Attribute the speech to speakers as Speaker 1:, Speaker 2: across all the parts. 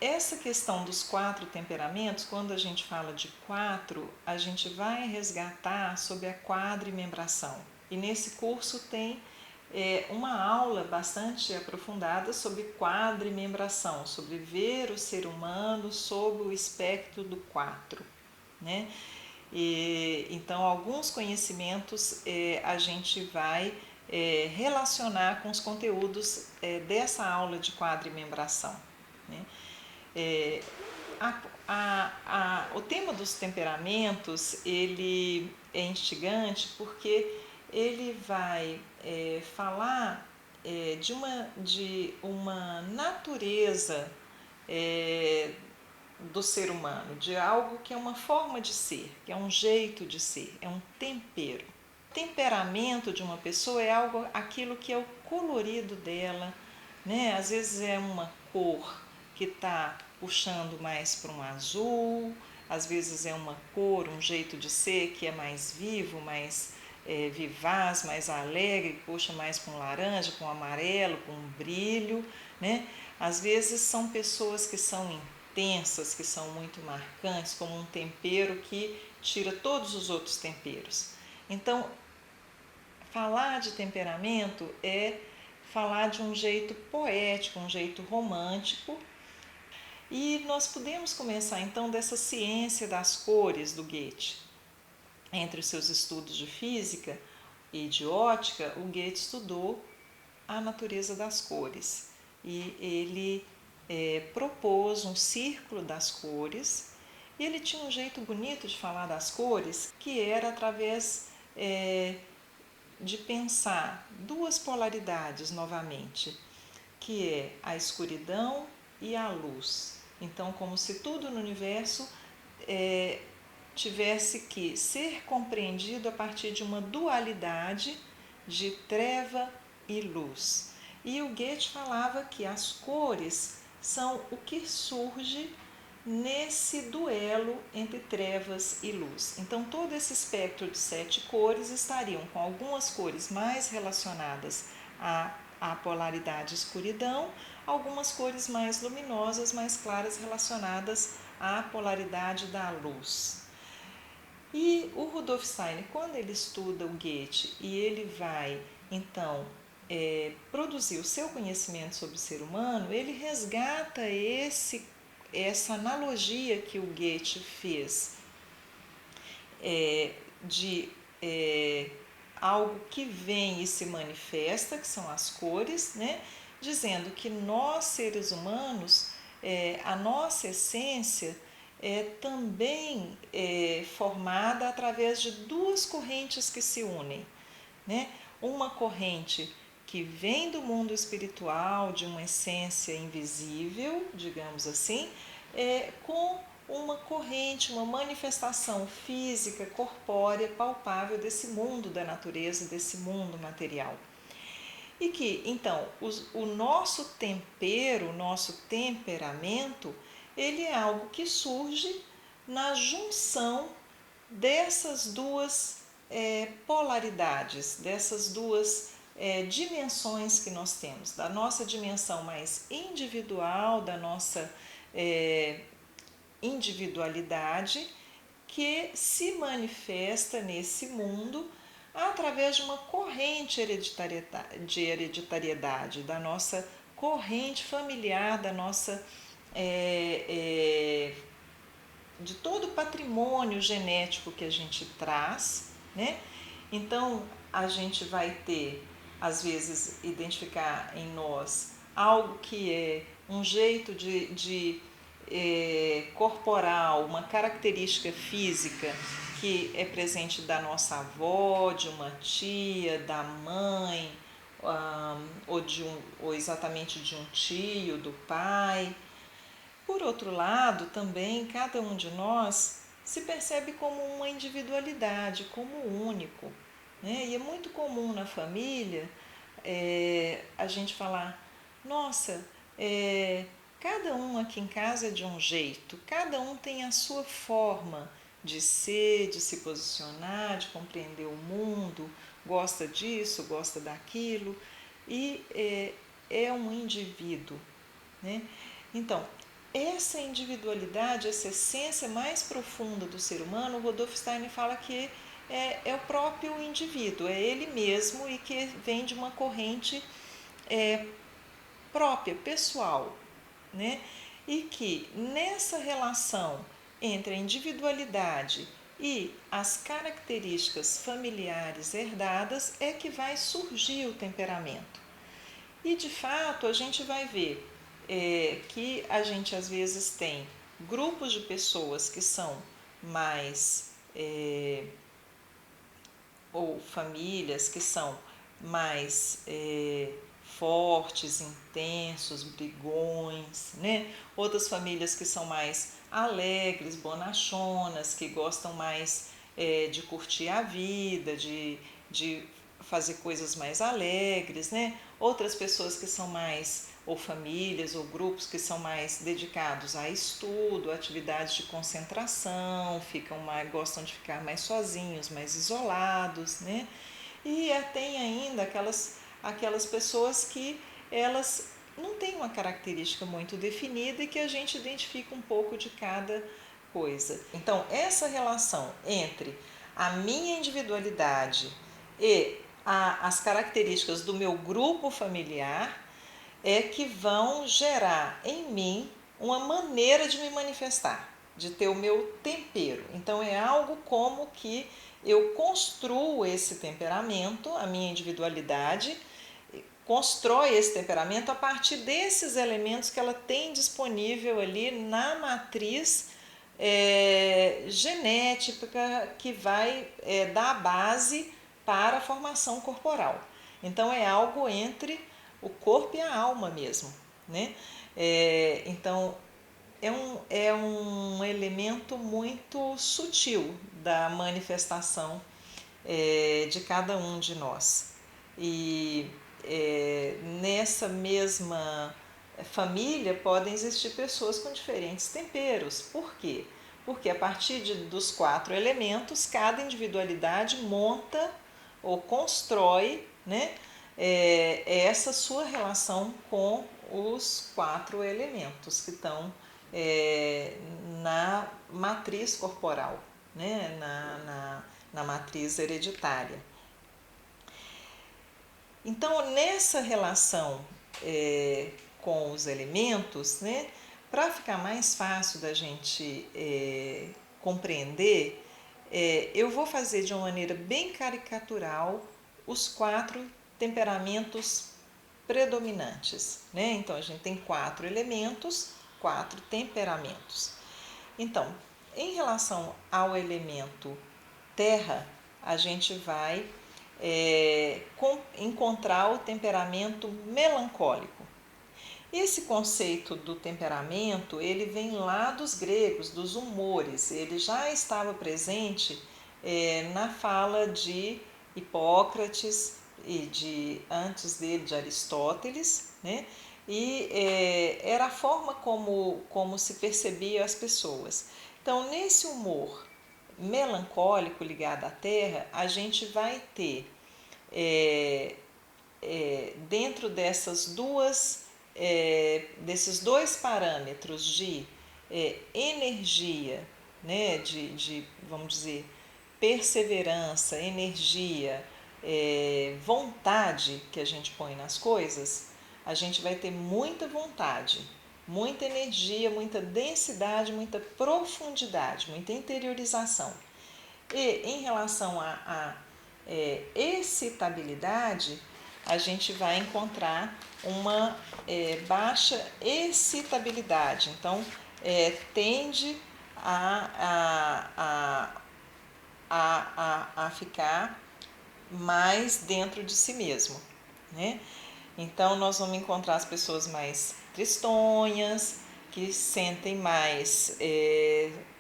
Speaker 1: essa questão dos 4 temperamentos, quando a gente fala de 4, a gente vai resgatar sobre a quadrimembração. E nesse curso tem uma aula bastante aprofundada sobre quadrimembração, sobre ver o ser humano sob o espectro do 4, né? Então, alguns conhecimentos a gente vai relacionar com os conteúdos dessa aula de quadrimembração, né? O tema dos temperamentos ele é instigante porque ele vai falar de uma natureza do ser humano, de algo que é uma forma de ser, que é um jeito de ser, é um tempero. O temperamento de uma pessoa é aquilo que é o colorido dela, né? Às vezes é uma cor que está puxando mais para um azul, às vezes é uma cor, um jeito de ser que é mais vivo, mais vivaz, mais alegre, puxa mais para um laranja, para um amarelo, com um brilho, né? Às vezes são pessoas que são intensas, que são muito marcantes, como um tempero que tira todos os outros temperos. Então, falar de temperamento é falar de um jeito poético, um jeito romântico. E nós podemos começar então dessa ciência das cores do Goethe. Entre os seus estudos de física e de ótica, o Goethe estudou a natureza das cores e ele propôs um círculo das cores. E ele tinha um jeito bonito de falar das cores, que era através de pensar duas polaridades novamente, que é a escuridão e a luz. Então, como se tudo no universo tivesse que ser compreendido a partir de uma dualidade de treva e luz. E o Goethe falava que as cores são o que surge nesse duelo entre trevas e luz. Então, todo esse espectro de 7 cores estariam com algumas cores mais relacionadas à polaridade escuridão, algumas cores mais luminosas, mais claras, relacionadas à polaridade da luz. E o Rudolf Steiner, quando ele estuda o Goethe e ele vai, então, produzir o seu conhecimento sobre o ser humano, ele resgata essa analogia que o Goethe fez de algo que vem e se manifesta, que são as cores, né? Dizendo que nós, seres humanos, a nossa essência é também formada através de duas correntes que se unem, né? Uma corrente que vem do mundo espiritual, de uma essência invisível, digamos assim, com uma corrente, uma manifestação física, corpórea, palpável desse mundo da natureza, desse mundo material. E que, então, o nosso tempero, o nosso temperamento, ele é algo que surge na junção dessas duas polaridades, dessas duas dimensões que nós temos, da nossa dimensão mais individual, da nossa individualidade, que se manifesta nesse mundo através de uma corrente de hereditariedade, da nossa corrente familiar, da nossa de todo o patrimônio genético que a gente traz, né? Então a gente vai ter, às vezes, identificar em nós algo que é um jeito de corporal, uma característica física que é presente da nossa avó, de uma tia, da mãe, ou exatamente de um tio, do pai. Por outro lado, também cada um de nós se percebe como uma individualidade, como único, né? E é muito comum na família a gente falar, nossa, cada um aqui em casa é de um jeito, cada um tem a sua forma de ser, de se posicionar, de compreender o mundo, gosta disso, gosta daquilo, e é um indivíduo, né? Então, essa individualidade, essa essência mais profunda do ser humano, o Rudolf Steiner fala que é o próprio indivíduo, é ele mesmo e que vem de uma corrente própria, pessoal, né? E que nessa relação entre a individualidade e as características familiares herdadas é que vai surgir o temperamento. E de fato a gente vai ver que a gente às vezes tem grupos de pessoas que são mais ou famílias que são mais fortes, intensos, brigões, né? Outras famílias que são mais alegres, bonachonas, que gostam mais de curtir a vida, de fazer coisas mais alegres, né? Outras pessoas que são mais, ou famílias ou grupos que são mais dedicados a estudo, atividades de concentração, gostam de ficar mais sozinhos, mais isolados, né? E tem ainda aquelas pessoas que elas não têm uma característica muito definida e que a gente identifica um pouco de cada coisa. Então, essa relação entre a minha individualidade e as características do meu grupo familiar é que vão gerar em mim uma maneira de me manifestar, de ter o meu tempero. Então é algo como que eu construo esse temperamento, a minha individualidade, constrói esse temperamento a partir desses elementos que ela tem disponível ali na matriz genética que vai dar a base para a formação corporal. Então é algo entre o corpo e a alma mesmo, né? Então é um elemento muito sutil da manifestação de cada um de nós. E nessa mesma família podem existir pessoas com diferentes temperos. Por quê? Porque a partir dos 4 elementos, cada individualidade monta ou constrói, né, essa sua relação com os 4 elementos que estão na matriz corporal, né, na matriz hereditária. Então, nessa relação com os elementos, né, para ficar mais fácil da gente compreender, eu vou fazer de uma maneira bem caricatural os 4 temperamentos predominantes, né? Então, a gente tem 4 elementos, 4 temperamentos. Então, em relação ao elemento terra, a gente vai encontrar o temperamento melancólico. Esse conceito do temperamento, ele vem lá dos gregos, dos humores. Ele já estava presente na fala de Hipócrates e antes dele de Aristóteles, né? E era a forma como se percebia as pessoas. Então, nesse humor melancólico ligado à terra, a gente vai ter dentro desses 2 parâmetros de energia, né, vamos dizer, perseverança, energia, vontade que a gente põe nas coisas, a gente vai ter muita vontade, muita energia, muita densidade, muita profundidade, muita interiorização. E em relação à excitabilidade, a gente vai encontrar uma baixa excitabilidade. Então, tende a ficar mais dentro de si mesmo, né? Então, nós vamos encontrar as pessoas mais tristonhas, que sentem mais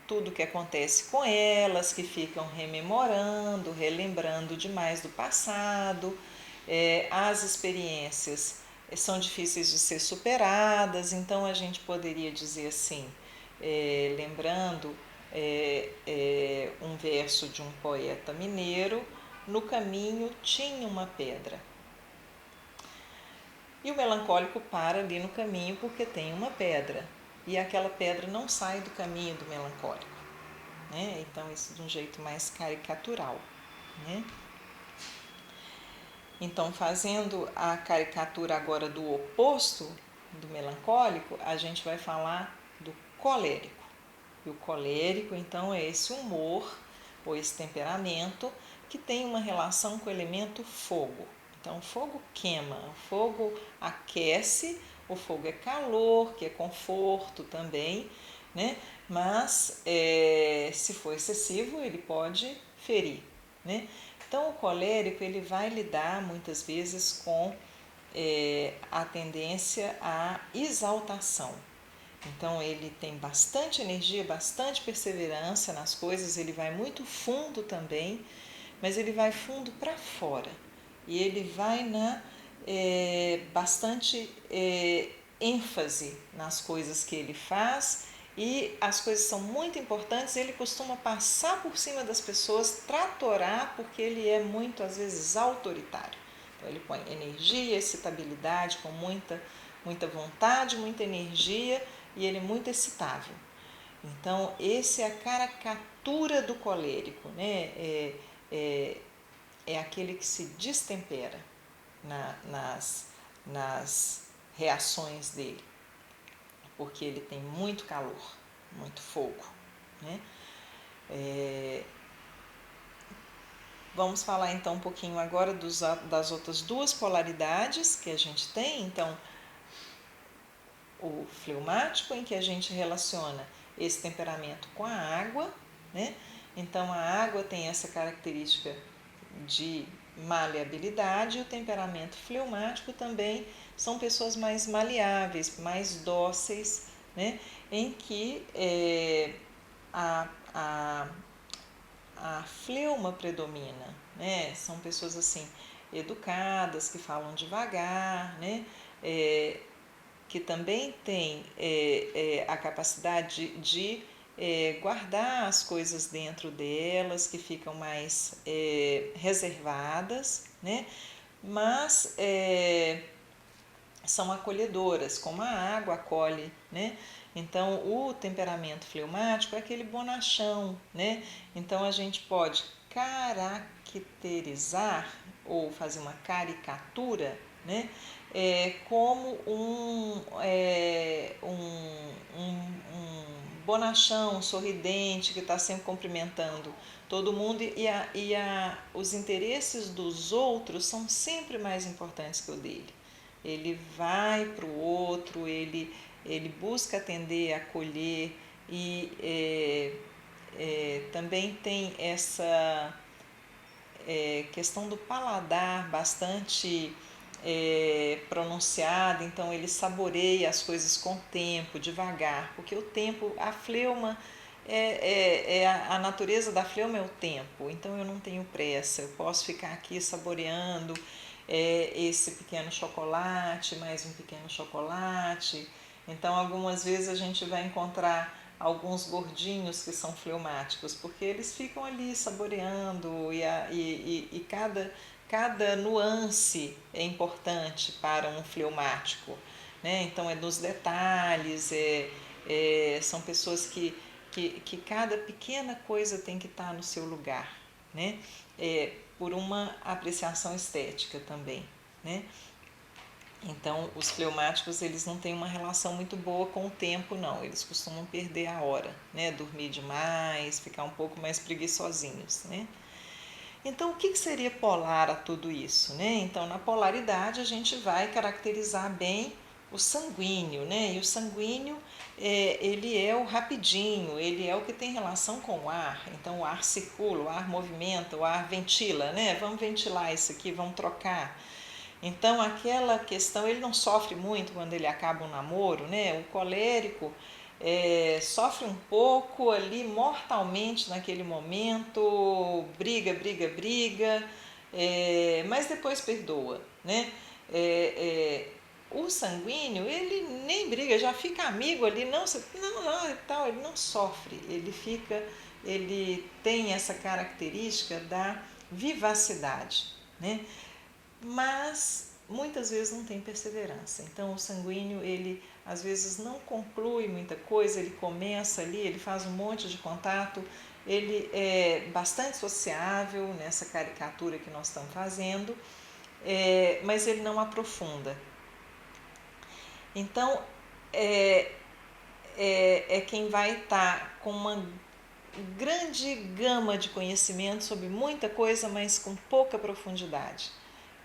Speaker 1: tudo que acontece com elas, que ficam rememorando, relembrando demais do passado. As experiências são difíceis de ser superadas, então a gente poderia dizer assim, lembrando um verso de um poeta mineiro: no caminho tinha uma pedra. E o melancólico para ali no caminho porque tem uma pedra, e aquela pedra não sai do caminho do melancólico, né? Então isso de um jeito mais caricatural, né? Então, fazendo a caricatura agora do oposto do melancólico, a gente vai falar do colérico. E o colérico, então, é esse humor ou esse temperamento que tem uma relação com o elemento fogo. Então, o fogo queima, o fogo aquece, o fogo é calor, que é conforto também, né? Mas se for excessivo, ele pode ferir, né? Então, o colérico ele vai lidar muitas vezes com a tendência à exaltação. Então, ele tem bastante energia, bastante perseverança nas coisas, ele vai muito fundo também, mas ele vai fundo para fora. E ele vai na bastante ênfase nas coisas que ele faz, e as coisas são muito importantes. Ele costuma passar por cima das pessoas, tratorar, porque ele é muito, às vezes, autoritário. Então, ele põe energia, excitabilidade, com muita vontade, muita energia, e ele é muito excitável. Então, essa é a caricatura do colérico, né? É aquele que se destempera nas reações dele, porque ele tem muito calor, muito fogo, né? Vamos falar então um pouquinho agora das outras duas polaridades que a gente tem. Então, o fleumático, em que a gente relaciona esse temperamento com a água, né? Então, a água tem essa característica de maleabilidade, e o temperamento fleumático também são pessoas mais maleáveis, mais dóceis, né? Em que a fleuma predomina, né? São pessoas assim educadas, que falam devagar, né? Que também têm a capacidade de guardar as coisas dentro delas, que ficam mais reservadas, né? Mas são acolhedoras, como a água acolhe, né? Então, o temperamento fleumático é aquele bonachão, né? Então, a gente pode caracterizar ou fazer uma caricatura, né? Como um bonachão sorridente que está sempre cumprimentando todo mundo, os interesses dos outros são sempre mais importantes que o dele. Ele vai para o outro, ele busca atender, acolher, e também tem essa questão do paladar bastante pronunciada. Então ele saboreia as coisas com tempo, devagar, porque o tempo, a fleuma, a natureza da fleuma é o tempo. Então eu não tenho pressa, eu posso ficar aqui saboreando esse pequeno chocolate, mais um pequeno chocolate. Então algumas vezes a gente vai encontrar alguns gordinhos que são fleumáticos, porque eles ficam ali saboreando, e cada nuance é importante para um fleumático, né? Então é nos detalhes, são pessoas que cada pequena coisa tem que estar no seu lugar, né? Por uma apreciação estética também, né? Então, os fleumáticos, eles não têm uma relação muito boa com o tempo, não. Eles costumam perder a hora, né? Dormir demais, ficar um pouco mais preguiçosinhos, né? Então, o que seria polar a tudo isso, né? Então, na polaridade, a gente vai caracterizar bem o sanguíneo, né? E o sanguíneo, ele é o rapidinho, ele é o que tem relação com o ar. Então, o ar circula, o ar movimenta, o ar ventila, né? Vamos ventilar isso aqui, vamos trocar. Então, aquela questão, ele não sofre muito quando ele acaba um namoro, né? O colérico sofre um pouco ali, mortalmente naquele momento, briga, mas depois perdoa, né? O sanguíneo, ele nem briga, já fica amigo ali, não, e tal, ele não sofre, ele tem essa característica da vivacidade, né? Mas muitas vezes não tem perseverança. Então o sanguíneo, ele às vezes não conclui muita coisa, ele começa ali, ele faz um monte de contato, ele é bastante sociável nessa caricatura que nós estamos fazendo, mas ele não aprofunda. Então, é quem vai estar com uma grande gama de conhecimento sobre muita coisa, mas com pouca profundidade,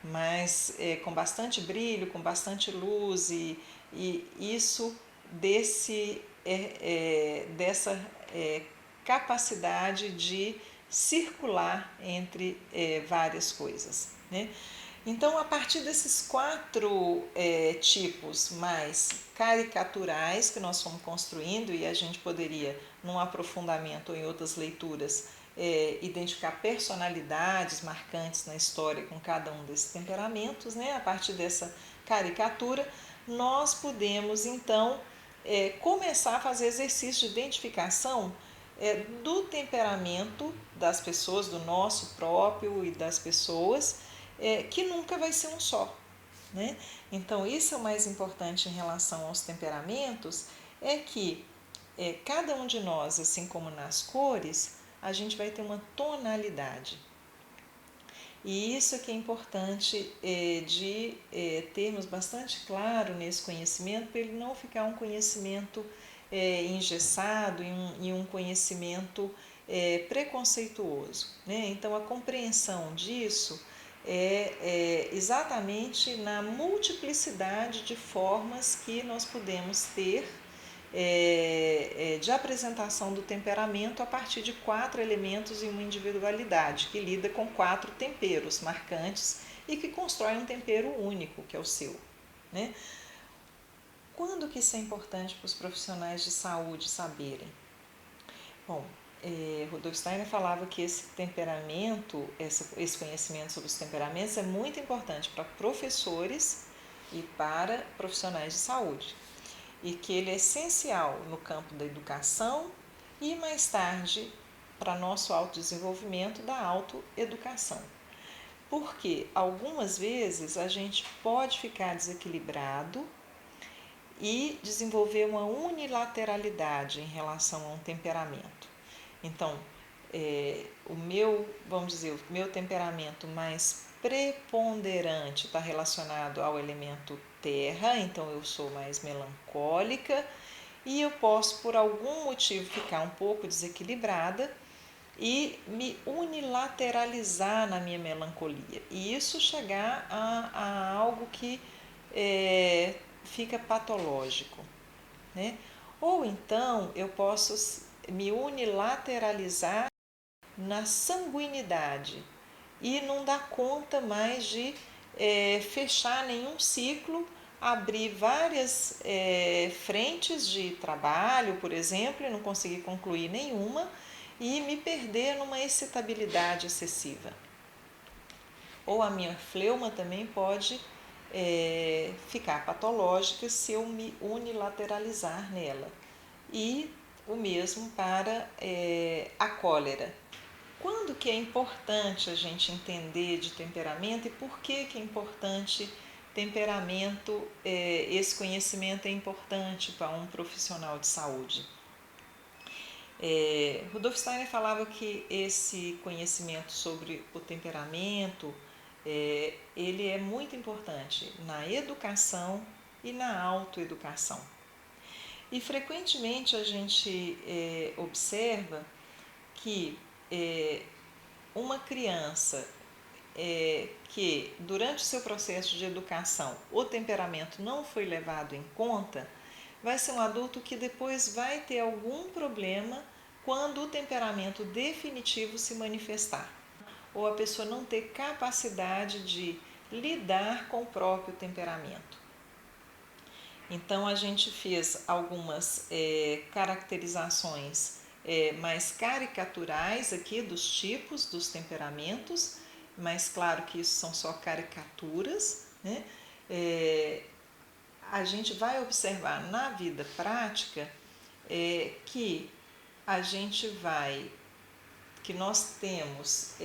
Speaker 1: mas com bastante brilho, com bastante luz, e isso dessa capacidade de circular entre várias coisas, né? Então, a partir desses 4 tipos mais caricaturais que nós fomos construindo, e a gente poderia, num aprofundamento ou em outras leituras, identificar personalidades marcantes na história com cada um desses temperamentos, né? A partir dessa caricatura, nós podemos então começar a fazer exercício de identificação do temperamento das pessoas, do nosso próprio e das pessoas, que nunca vai ser um só, né? Então, isso é o mais importante em relação aos temperamentos, é que cada um de nós, assim como nas cores, a gente vai ter uma tonalidade. E isso é que é importante de termos bastante claro nesse conhecimento, para ele não ficar um conhecimento engessado e um conhecimento preconceituoso, né? Então, a compreensão disso é exatamente na multiplicidade de formas que nós podemos ter de apresentação do temperamento a partir de 4 elementos e uma individualidade, que lida com 4 temperos marcantes e que constrói um tempero único, que é o seu, né? Quando que isso é importante para os profissionais de saúde saberem? Bom, Rudolf Steiner falava que esse temperamento, esse conhecimento sobre os temperamentos é muito importante para professores e para profissionais de saúde, e que ele é essencial no campo da educação e mais tarde para nosso autodesenvolvimento da autoeducação. Porque algumas vezes a gente pode ficar desequilibrado e desenvolver uma unilateralidade em relação a um temperamento. Então, vamos dizer, o meu temperamento mais preponderante está relacionado ao elemento terra, então eu sou mais melancólica e eu posso, por algum motivo, ficar um pouco desequilibrada e me unilateralizar na minha melancolia. E isso chegar a algo que fica patológico, né? Ou então eu posso me unilateralizar na sanguinidade e não dar conta mais de fechar nenhum ciclo, abrir várias frentes de trabalho, por exemplo, e não conseguir concluir nenhuma e me perder numa excitabilidade excessiva. Ou a minha fleuma também pode ficar patológica se eu me unilateralizar nela. E o mesmo para a cólera. Quando que é importante a gente entender de temperamento e por que é importante temperamento, esse conhecimento é importante para um profissional de saúde? Rudolf Steiner falava que esse conhecimento sobre o temperamento ele é muito importante na educação e na autoeducação. E frequentemente a gente observa que uma criança que durante o seu processo de educação o temperamento não foi levado em conta, vai ser um adulto que depois vai ter algum problema quando o temperamento definitivo se manifestar, ou a pessoa não ter capacidade de lidar com o próprio temperamento. Então, a gente fez algumas caracterizações mais caricaturais aqui dos tipos dos temperamentos, mas claro que isso são só caricaturas, né? A gente vai observar na vida prática que nós temos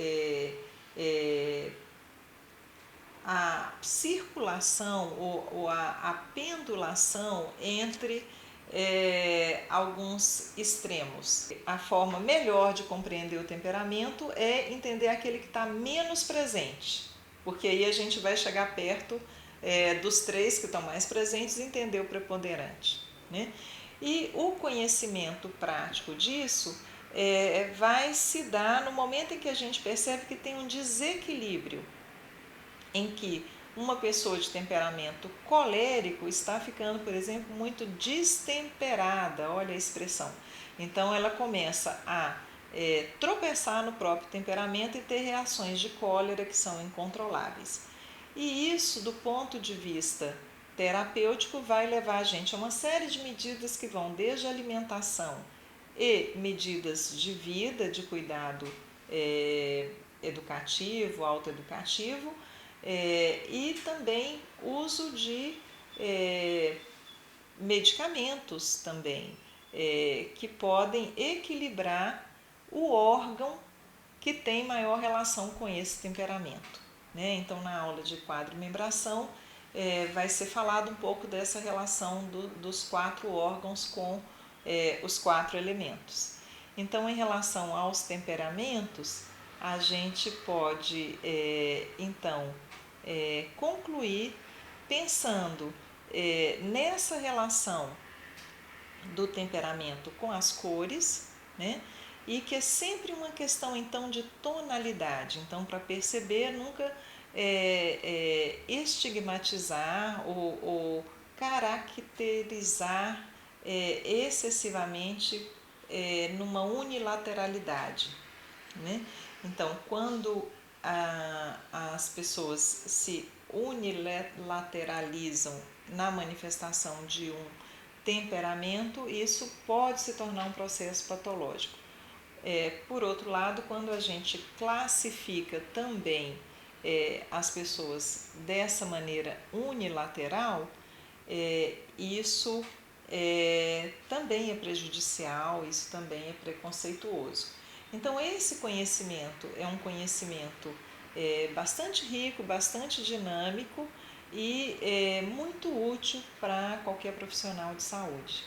Speaker 1: a circulação ou a pendulação entre alguns extremos. A forma melhor de compreender o temperamento é entender aquele que está menos presente, porque aí a gente vai chegar perto dos três que estão mais presentes e entender o preponderante, né? E o conhecimento prático disso vai se dar no momento em que a gente percebe que tem um desequilíbrio, em que uma pessoa de temperamento colérico está ficando, por exemplo, muito destemperada, olha a expressão. Então ela começa a tropeçar no próprio temperamento e ter reações de cólera que são incontroláveis. E isso, do ponto de vista terapêutico, vai levar a gente a uma série de medidas que vão desde a alimentação e medidas de vida, de cuidado educativo, autoeducativo, e também uso de medicamentos também, que podem equilibrar o órgão que tem maior relação com esse temperamento, né? Então, na aula de quadrimembração, vai ser falado um pouco dessa relação dos 4 órgãos com os 4 elementos. Então, em relação aos temperamentos, a gente pode, então, concluir pensando nessa relação do temperamento com as cores, né? E que é sempre uma questão então de tonalidade. Então, para perceber, nunca estigmatizar ou caracterizar excessivamente numa unilateralidade, né? Então, quando as pessoas se unilateralizam na manifestação de um temperamento, isso pode se tornar um processo patológico. Por outro lado, quando a gente classifica também as pessoas dessa maneira unilateral, isso também é prejudicial, isso também é preconceituoso. Então, esse conhecimento é um conhecimento bastante rico, bastante dinâmico e muito útil para qualquer profissional de saúde.